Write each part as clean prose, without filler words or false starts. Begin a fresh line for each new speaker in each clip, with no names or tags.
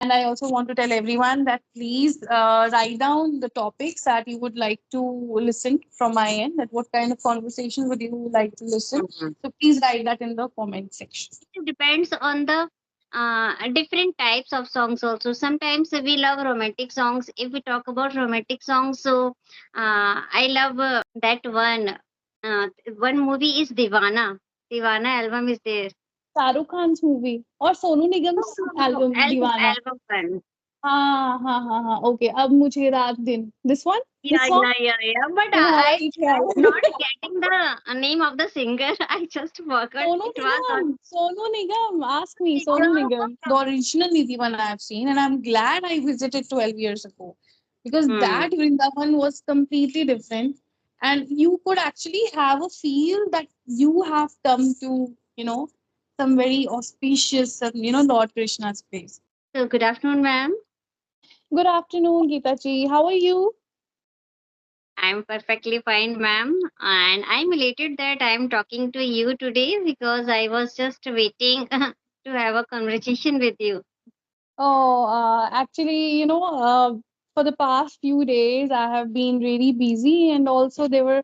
And I also want to tell everyone that please write down the topics that you would like to listen from my end. That what kind of conversation would you like to listen?
Mhm.
So please write that in the comment section.
It depends on the different types of songs also. Sometimes we love romantic songs. If we talk about romantic songs, so I love that one. One movie is Divana. Divana album is there.
Shahrukh Khan's movie or Sonu Nigam's
No,
album Divana.
album one.
हाँ Okay, अब मुझे रात दिन. This one, this
Yeah,
song.
yeah. But
Right,
I'm
right.
not getting the name of the singer. I just forgot.
Sonu
It was on.
Nigam. Sonu Nigam. Ask me, Sonu
Yeah.
Nigam. The original Nidhi one I have seen, and I'm glad I visited 12 years ago because
Hmm.
that Vrindavan was completely different, and you could actually have a feel that you have come to, some very auspicious, Lord Krishna's place.
So good afternoon, ma'am.
Good afternoon, Geeta ji. How are you?
I'm perfectly fine, ma'am. And I'm elated that I'm talking to you today because I was just waiting to have a conversation with you.
Oh, actually, for the past few days, I have been really busy, and also there were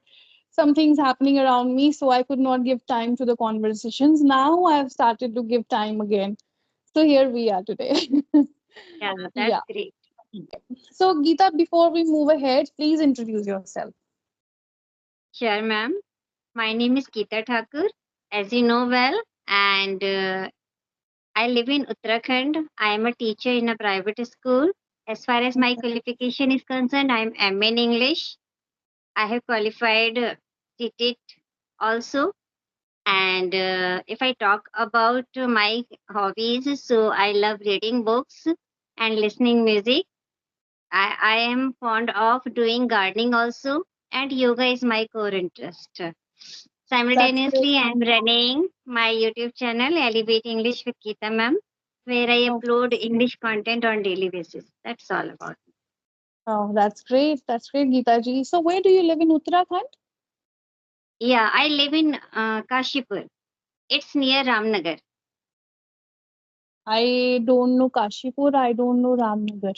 some things happening around me, so I could not give time to the conversations. Now I have started to give time again. So here we are today.
Yeah, that's
Yeah.
great.
So, Geeta, before we move ahead, please introduce yourself.
Sure, ma'am. My name is Geeta Thakur, as you know well, and I live in Uttarakhand. I am a teacher in a private school. As far as my qualification is concerned, I am MA in English. I have qualified CTIT also. And if I talk about my hobbies, so I love reading books and listening music. I am fond of doing gardening also, and yoga is my core interest.
That's great.
Simultaneously, I am running my YouTube channel, Elevate English with Geeta Ma'am, where I
Okay.
upload English content on daily basis. That's all about it.
Oh, that's great. That's great, Geeta ji. So, where do you live in Uttarakhand?
Yeah, I live in Kashipur. It's near Ramnagar.
I don't know Kashipur. I don't know Ramnagar.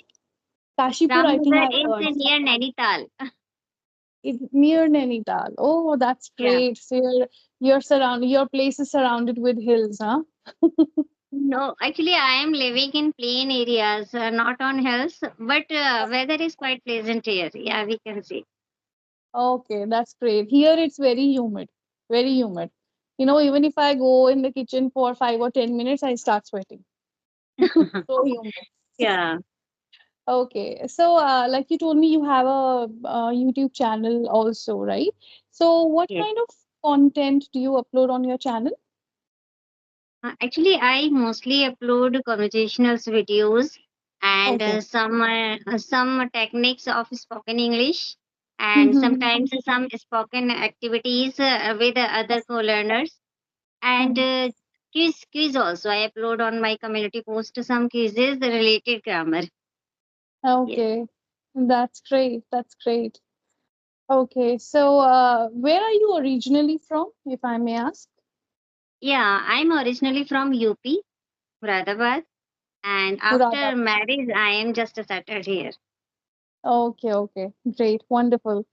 Kashipur, I think
Ramnagar
I've
is
heard.
near Nainital.
It's near Nainital. Oh, that's
Yeah.
great. So your place is surrounded with hills, huh?
No, actually, I am living in plain areas, not on hills, but weather is quite pleasant here. Yeah, we can see.
Okay, that's great. Here it's very humid, very humid. Even if I go in the kitchen for 5 or 10 minutes, I start sweating. So humid.
Yeah,
Okay, so like you told me, you have a YouTube channel also, right? So what
yes.
kind of content do you upload on your channel?
Actually, I mostly upload conversational videos and
Okay.
some techniques of spoken English and
Mm-hmm.
sometimes some spoken activities with other co-learners and quiz also. I upload on my community post some quizzes related grammar. Yes.
Okay, that's great. That's great. Okay, so where are you originally from, if I may ask?
Yeah, I'm originally from UP, Muradabad, and after
Muradabad.
marriage, I am just settled here.
Okay, okay, great, wonderful.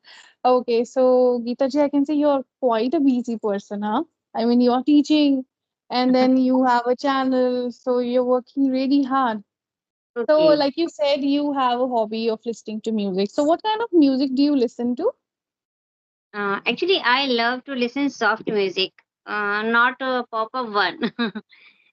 Okay, so Geeta ji, I can say you're quite a busy person, huh? I mean, you're teaching and then you have a channel, so you're working really hard. So,
Okay.
like you said, you have a hobby of listening to music. So, what kind of music do you listen to?
Actually, I love to listen soft music, not a pop up one.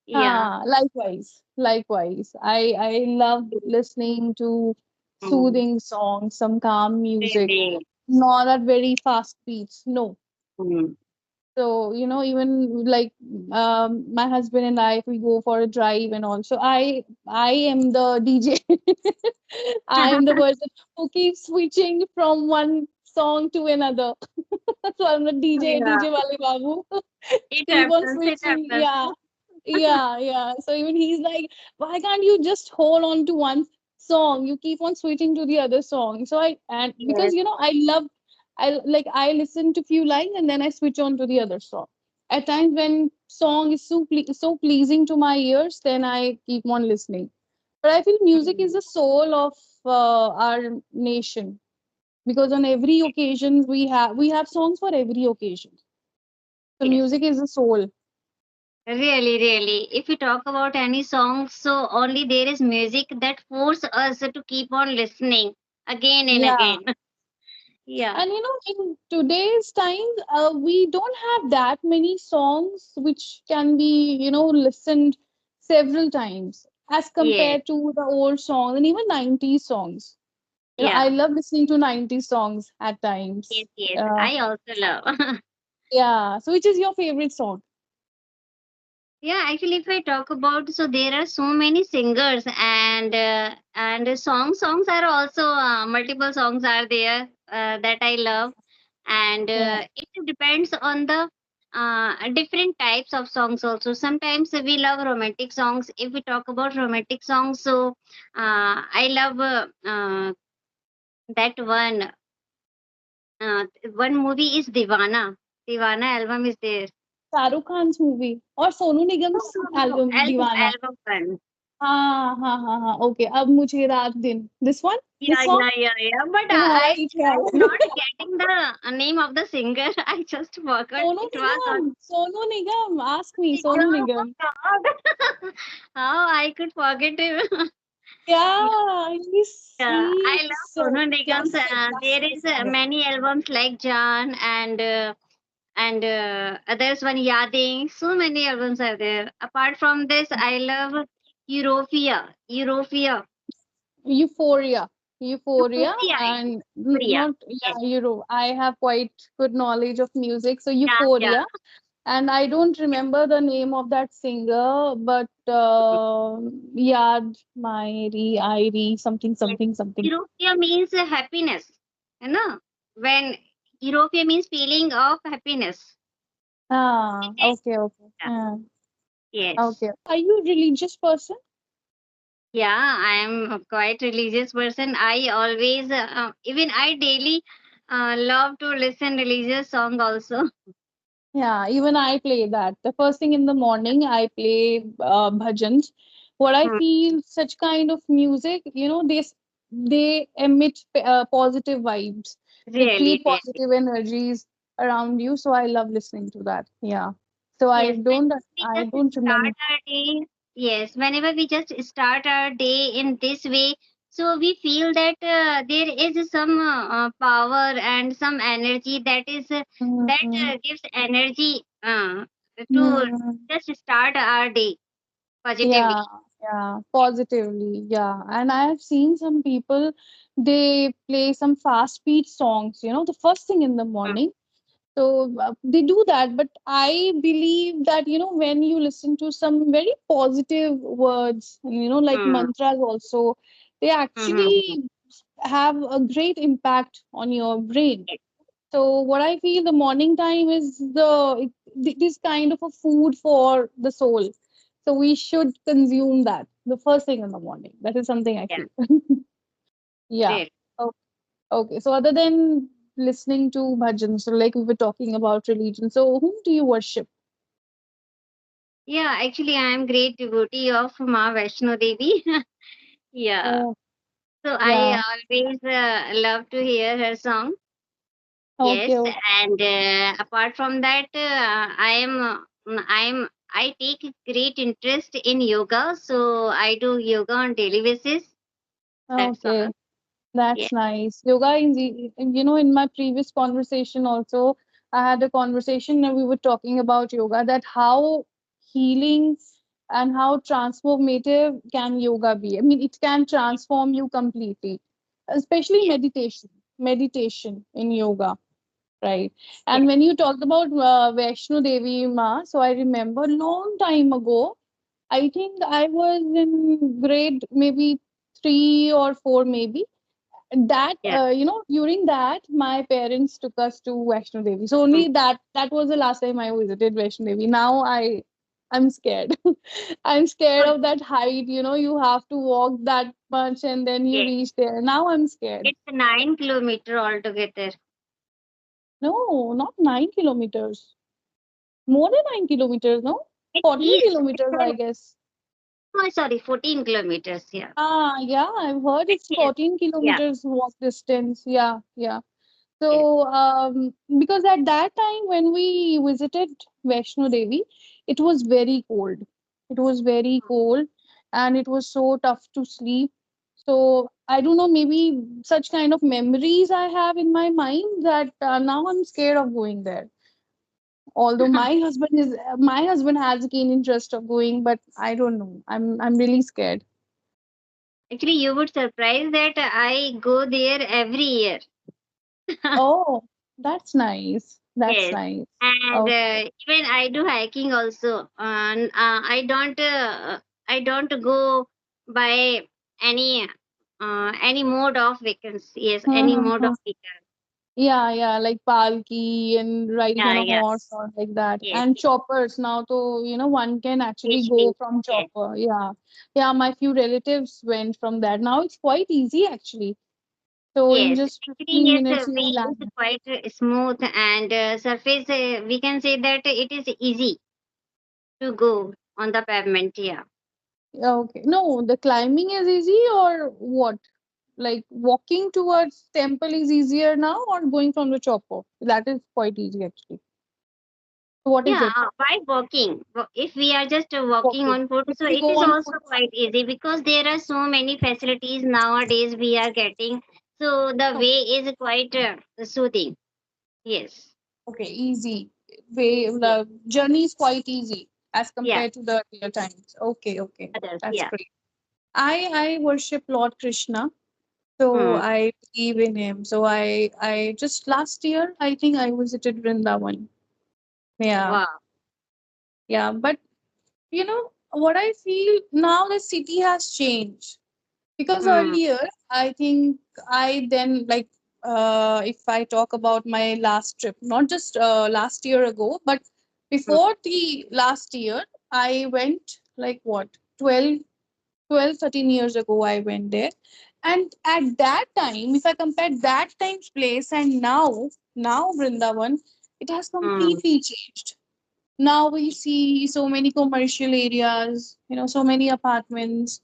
Yeah.
Likewise, likewise. I love listening to
Mm,
soothing songs, some calm music,
really.
not at very fast beats. No.
Mm.
So, even like my husband and I, if we go for a drive and also I am the DJ. I am the person who keeps switching from one song to another. So I'm the
Yeah,
DJ Wale Babu.
it
Keep on
happens. It
switching.
happens.
Yeah. Yeah, yeah. So even he's like, why can't you just hold on to one song? You keep on switching to the other song. So and because
Yes.
I listen to few lines and then I switch on to the other song. At times when song is so pleasing to my ears, then I keep on listening. But I feel music is
Mm.
the soul of our nation, because on every occasion we have songs for every occasion. So
Yes.
music is the soul.
Really, really. If we talk about any song, so only there is music that force us to keep on listening again and
Yeah.
again. Yeah.
And in today's times, we don't have that many songs which can be, listened several times as
Yes.
compared to the old songs and even 90s songs. I
Yeah.
love listening to 90s songs at
Yes.
times.
Yes.
Uh,
I also love.
yeah. So, which is your favorite song?
Yeah, actually, if I talk about, so there are so many singers and songs are also multiple songs are there that I love, and
Yeah.
it depends on the different types of songs also. Sometimes we love romantic songs. If we talk about romantic songs, so I love that one movie is Divana. Divana album is there.
Shah Rukh Khan's movie or Sonu
No,
Nigam's
no, no,
album
album,
Deewana.
album one.
हाँ हाँ हाँ हाँ Okay. अब मुझे रात दिन. This one? This
Yeah,
song?
yeah, yeah, yeah. But
right,
I'm
right.
not getting the name of the singer. I just forgot.
Sonu
It was
Nigam.
on
Sonu Nigam. Ask me. Sonu
Nigam.
Nigam.
Oh God. How I could forget him. Yeah,
Yeah, he's
yeah. I love
he's
Sonu Nigam's.
classic,
There
classical
is
singer.
many albums like Jaan and others one Yading. So many albums are there. Apart from this, I love Europia. Europia.
Euphoria. Euphoria
Euphoria.
and
Euphoria.
not,
Yes.
yeah, I have quite good knowledge of music. So
Yeah, yeah.
Euphoria. And I don't remember the name of that singer, but Yad Mairi, Airi, something,
Yes.
something, something.
Europia means happiness. You know, when Europia means feeling of happiness.
Ah,
Okay?
okay, okay.
Yeah.
Yeah,
Yes.
okay. Are you a religious person?
Yeah, I am a quite religious person. I always, even I daily love to listen religious song also.
Yeah, even I play that. The first thing in the morning, I play bhajans. What I
Hmm.
feel, such kind of music, they emit positive vibes. They
Really,
create
really.
positive energies around you. So I love listening to that. Yeah. So
Yes, we
I
just
don't
start
remember.
our day. Yes, whenever we just start our day in this way, so we feel that there is some power and some energy that
Mhm.
gives energy to
Mhm.
just start our day positively.
Yeah, yeah, positively. Yeah. And I have seen some people, they play some fast beat songs, the first thing in the
Mm.
morning. So they do that. But I believe that, when you listen to some very positive words, and, like
Mm.
mantras also, they
Mm-hmm.
actually have a great impact on your brain.
Yes,
So what I feel, the morning time is this kind of a food for the soul. So we should consume that the first thing in the morning. That is something I
yeah,
feel. Yeah.
really.
Oh, okay. So other than listening to bhajans, so like we were talking about religion, so whom do you worship?
Yeah, actually, I am great devotee of Ma Vaishno Devi. Yeah,
Oh,
so I
yeah.
always love to hear her song.
Okay.
Yes,
Okay.
and apart from that, I take great interest in yoga, so I do yoga on daily basis. That's all.
Okay.
Yeah,
That's nice. Yoga is, in my previous conversation also, I had a conversation and we were talking about yoga, that how healing and how transformative can yoga be. I mean, it can transform you completely, especially
yeah,
meditation in yoga, right?
yeah,
And when you talked about Vaishno Devi Ma, so I remember long time ago, I think I was in grade maybe 3 or 4 maybe, that
yeah.
during that my parents took us to Vaishno Devi. So
Mm.
only that was the last time I visited Vaishno Devi. Now I'm scared. I'm scared
So
of that height. You have to walk that much and then you
yeah,
reach there. Now I'm scared.
it's 9 kilometer altogether.
No, not 9 kilometers. More than 9 kilometers. No,
It's
14
he. It's
kilometers, I guess.
Oh, sorry, 14 kilometers. Yeah.
Ah, yeah, I've heard it's
Yes.
14
Yeah.
kilometers walk distance. Yeah, yeah.
Yes.
So, because at that time when we visited Vaishno Devi, it was very cold. It was very cold and it was so tough to sleep. So, I don't know, maybe such kind of memories I have in my mind that now I'm scared of going there. Although my husband has a keen interest of going, but I don't know. I'm really scared.
Actually, you would surprise that I go there every year.
Oh, that's nice. That's
Yes.
nice.
And
Okay.
even I do hiking also. I don't go by any any mode of vehicles. Yes, any mode of
Hmm.
vehicle.
Yeah, yeah, like palki and riding on
Yeah,
a
yeah.
horse or like that.
Yes,
And
yes.
choppers now, so one can actually go
Fishing.
from
Yes.
chopper. Yeah, yeah. My few relatives went from that. Now it's quite easy actually. So in
Yes.
just
Actually,
15
yes,
minutes you
way is
land.
quite smooth and surface. We can say that it is easy to go on the pavement. Yeah.
Yeah, okay. No, the climbing is easy or what? Like walking towards temple is easier now or going from the chopper? That is quite easy actually. So what is
Yeah,
it?
by walking, if we are just walking
Walking.
on foot,
If
so
you
it
go
is
on
also
foot.
quite easy because there are so many facilities nowadays we are getting. So the way is quite soothing. Yes,
Okay, easy. Way
yes,
the journey is quite easy as
yeah,
compared to the earlier times. Okay, okay.
others,
That's
yeah.
great. I worship Lord Krishna. So
Hmm.
I believe in him. So I just last year I think I visited Vrindavan. Yeah.
Wow.
Yeah. But what I feel now, the city has changed. Because
Hmm.
earlier I think I then like if I talk about my last trip, not just last year ago, but
Hmm.
before the last year, I went like what 12, 13 years ago I went there. And at that time, if I compare that time's place and now Vrindavan, it has
Hmm.
completely changed. Now we see so many commercial areas, so many apartments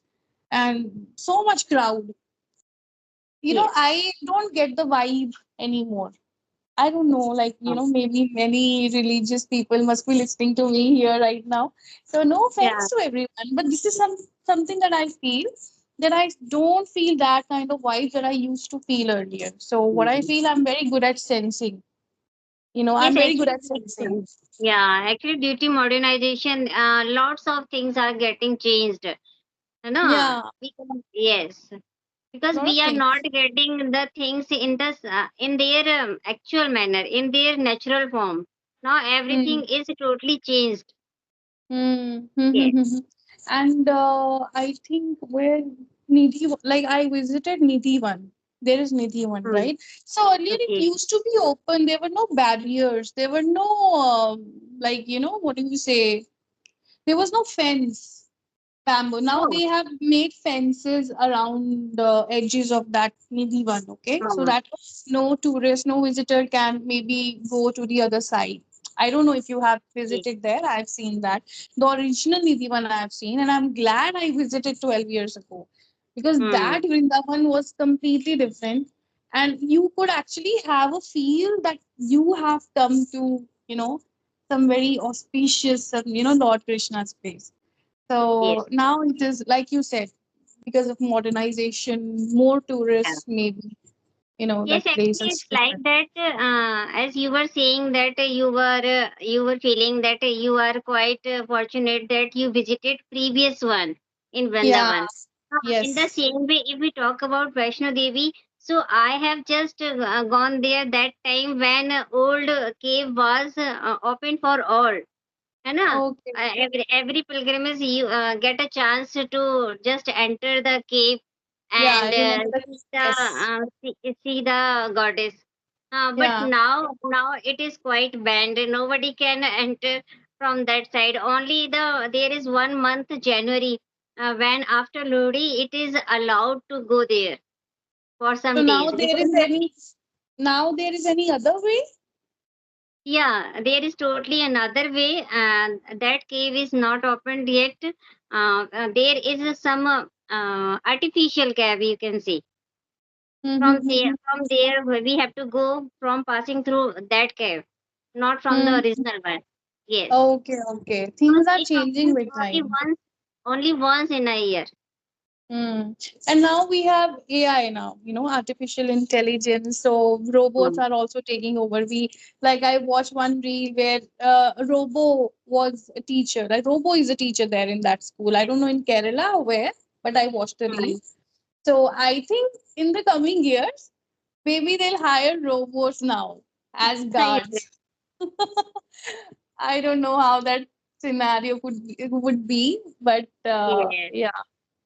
and so much crowd.
Yes.
I don't get the vibe anymore. I don't know, like,
Hmm.
maybe many religious people must be listening to me here right now. So no
Yeah.
offense to everyone, but this is something that I feel, that I don't feel that kind of vibe that I used to feel earlier. So what I feel, I'm very good at sensing.
Yes,
I'm very good
actually,
at sensing.
yeah, actually, due to modernization, lots of things are getting changed. No,
Yeah,
yes, because
lot of
we are not
things.
getting the things in the in their actual manner, in their natural form. Now
Hmm.
everything is totally changed.
Hmm.
Yes.
And I think where like I visited Nidhi one. There is Nidhi one,
Hmm.
right? So earlier it
Okay.
used to be open. There were no barriers. There were no like what do you say? There was no fence. Bamboo. Now
Oh.
they have made fences around the edges of that Nidhi one, okay? So
Hmm.
that no tourist, no visitor can maybe go to the other side. I don't know if you have
Okay.
visited there. I've seen that. The original Nidhi one I have seen, and I'm glad I visited 12 years ago because
Hmm.
that Vrindavan was completely different. And you could actually have a feel that you have come to, some very auspicious, Lord Krishna's place.
Yes.
So now it is like you said, because of modernization, more tourists maybe,
Yes,
that place
actually,
is
it's like
different.
that. As you were saying that you were feeling that you are quite fortunate that you visited previous one in
Yeah,
Vrindavan. In the
yes.
same way, if we talk about Vaishno Devi, so I have just gone there that time when old cave was open for all. है ना?
Okay.
Every pilgrimage you get a chance to just enter the cave
Yeah,
and
you enter the yes.
see the goddess. But
Yeah.
now it is quite banned. Nobody can enter from that side. Only there is 1 month January when after Lodi it is allowed to go there for
So
some
now
days
there
because
is any other way?
yeah, there is totally another way, and that cave is not opened yet. there is some artificial cave, you can see.
Mm-hmm.
From there we have to go from passing through that cave, not from the
Mm-hmm.
original one. Yes,
Okay, okay.
because
Things are
it
changing
happens
with time.
only once in a year.
Mm. And now we have AI now, artificial intelligence. So robots
Mm.
are also taking over. Like I watched one reel where Robo was a teacher. Like Robo is a teacher there in that school. I don't know in Kerala or where, but I watched the
Mm.
reel. So I think in the coming years, maybe they'll hire robots now as
Yes,
guards. I don't know how that scenario would be, but
yes.
yeah,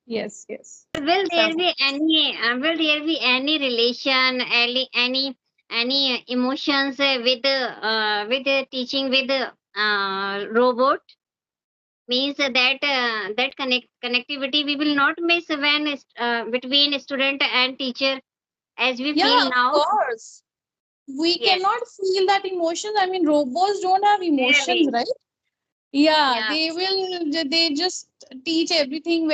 yes, yes.
Will there
Some
be any? Will there be any relation, any emotions with teaching with robot? Means that connectivity we will not miss when between student and teacher as we
Yeah,
feel
of
now.
course. We
Yes,
cannot feel that emotions. I mean, robots don't have emotions,
really.
right? Yeah,
Yeah.
they just teach everything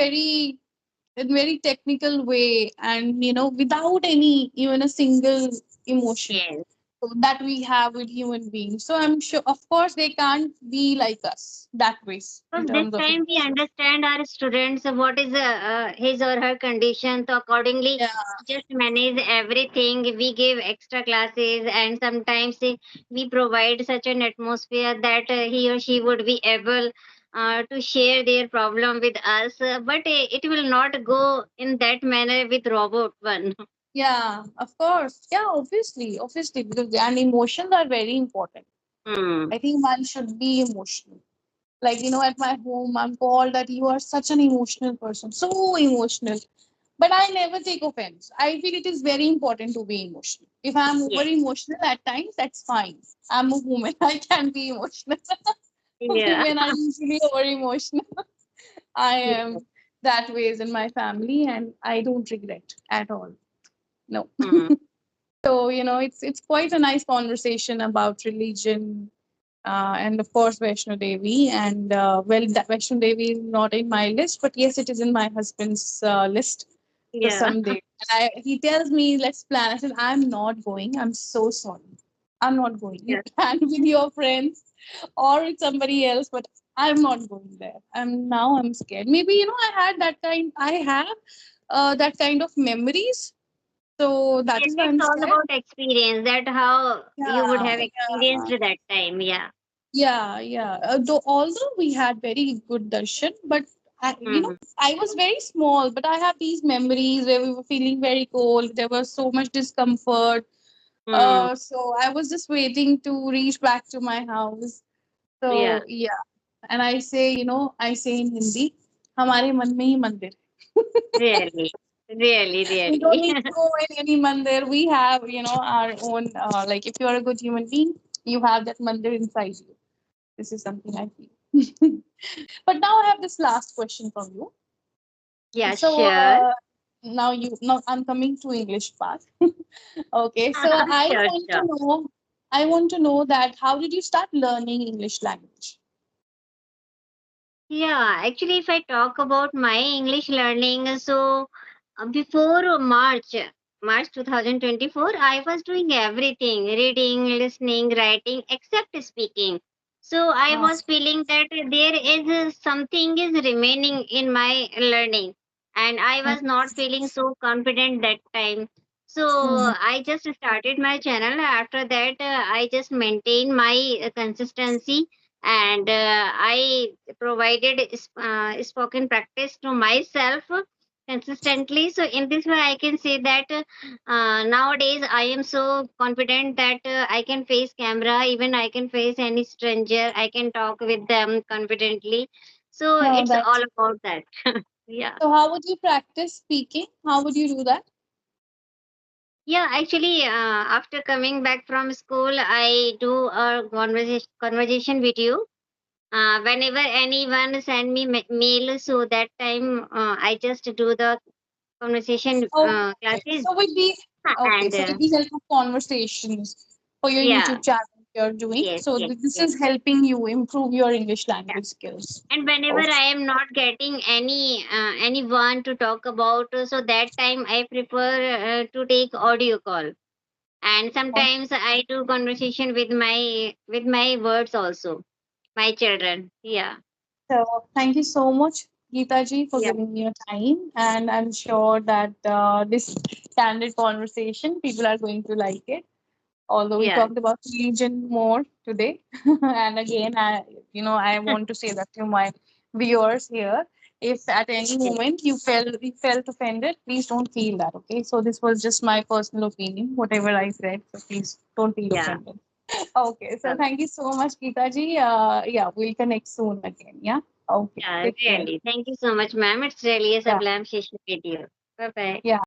in very technical way and, without any, even a single emotion
Yes.
so that we have with human beings. So I'm sure, of course, they can't be like us that way
So
in
this
terms of
time we
emotion.
understand our students what is his or her condition. So accordingly,
Yeah,
just manage everything. We give extra classes, and sometimes we provide such an atmosphere that he or she would be able to share their problem with us. But it will not go in that manner with robot one.
yeah, of course. Yeah, obviously, because and emotions are very important.
Hmm.
I think one should be emotional. Like, at my home, I'm called that you are such an emotional person, so emotional. But I never take offense. I feel it is very important to be emotional. If I'm over
Yes.
emotional at times, that's fine. I'm a woman. I can be emotional.
Yeah.
Women are usually over emotional. I
Yes.
am that ways in my family, and I don't regret at all. No.
Hmm.
So, it's quite a nice conversation about religion, and of course Vaishno Devi. And well, that Vaishno Devi is not in my list, but yes, it is in my husband's list. So
Yeah.
someday, he tells me, "Let's plan." I said, "I'm not going. I'm so sorry. I'm not going. You
Yeah.
plan with your friends or with somebody else, but I'm not going there. I'm scared. Maybe I had that kind. I have that kind of memories, so that
Yes,
is why
it's
I'm
all
scared.
about experience. That how you would
Yeah,
have experienced
yeah.
that time. Yeah.
Yeah, yeah. Although we had very good darshan, but
Hmm.
I was very small, but I have these memories where we were feeling very cold. There was so much discomfort.
Hmm.
So I was just waiting to reach back to my house.
Yeah.
So yeah, and I say in Hindi, हमारे मन में ही मंदिर.
Really. Really.
We don't
Really.
need to go in any mandir. We have, our own. Like if you are a good human being, you have that mandir inside you. This is something I feel. But now I have this last question from you.
Yeah.
So
Sure.
now I'm coming to English part. Okay, so
Sure. Sure.
I want to know that how did you start learning English language?
Yeah, actually, if I talk about my English learning, so before March 2024, I was doing everything, reading, listening, writing, except speaking. So I
Uh,
was feeling that there is something is remaining in my learning, and I was not feeling so confident that time. So
mhm.
I just started my channel. After that, I just maintained my consistency, and I provided spoken practice to myself consistently. So in this way I can say that nowadays I am so confident that I can face camera, even I can face any stranger, I can talk with them confidently. So
Oh,
it's all
that's
about that. Yeah.
so. How would you practice speaking? How would you do that?
Yeah, actually, after coming back from school, I do a conversation video. Whenever anyone send me mail, so that time I just do the conversation
Okay.
classes.
So with the
And
help of conversations for your
yeah,
YouTube channel. you're doing.
Yes,
So
yes,
this
yes.
is helping you improve your English
Yeah.
language skills.
And whenever
Okay.
I am not getting anyone to talk about, so that time I prefer to take audio call. And sometimes I do conversation with my words also, my children. Yeah,
So thank you so much, Geeta ji, for
yeah,
giving me your time. And I'm sure that this candid conversation, people are going to like it. Although we
yeah,
talked about religion more today. And again, I want to say that to my viewers here. If at any
yeah,
moment you felt offended, please don't feel that. Okay. So this was just my personal opinion, whatever I said. So please don't feel
yeah.
offended. Okay, so
Okay.
thank you so much, Geeta ji. Yeah, we'll connect soon again. Yeah. Okay.
Yeah,
Take care.
really. Thank you so much, ma'am. It's really a
Yeah.
sublime session with you. Bye bye.
Yeah.